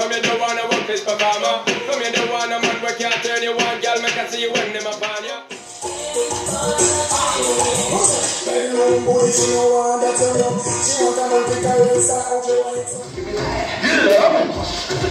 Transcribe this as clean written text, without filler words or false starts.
Come here, don't wanna work this performer. Come here, don't wanna man we can't turn you on, girl. Make I see you when them upon ya. You love it.